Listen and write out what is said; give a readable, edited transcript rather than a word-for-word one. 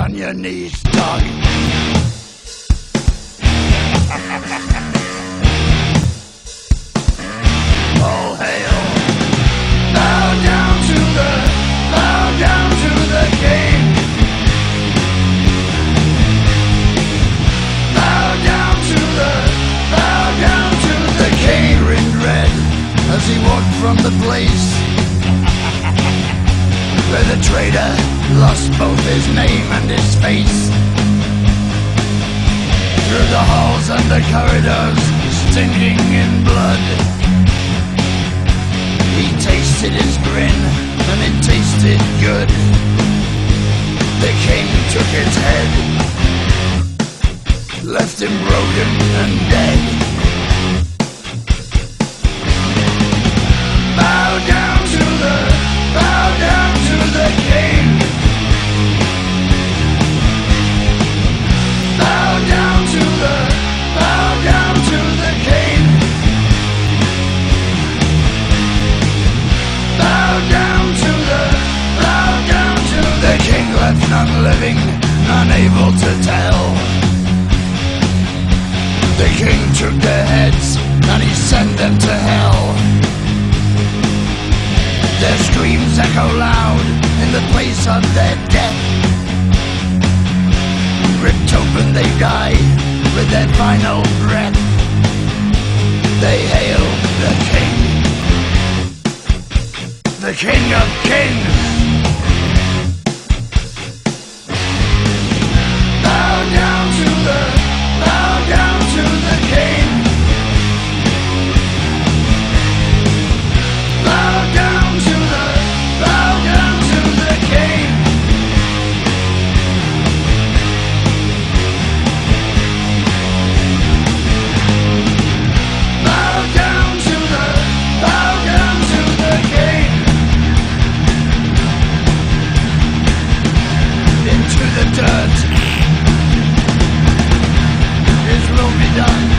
on your knees, dog. All hail. Bow down to the king. Bow down to the king. Grinned red as he walked from the place where the traitor lost both his name and his face. Through the halls and the corridors, stinking in blood, he tasted his grin, and it tasted good. The king took his head, left him broken and dead. Bow down to the king. Bow down to the king. Bow down to the king. Left none living, none able to tell. The king took their heads and he sent them to hell. Their screams echo loud in the place of their death. Ripped open they die with their final breath. They hail the king of kings. Bow down to the king. Bow down to the king. Bow down to the king. Into the dirt. His will be done.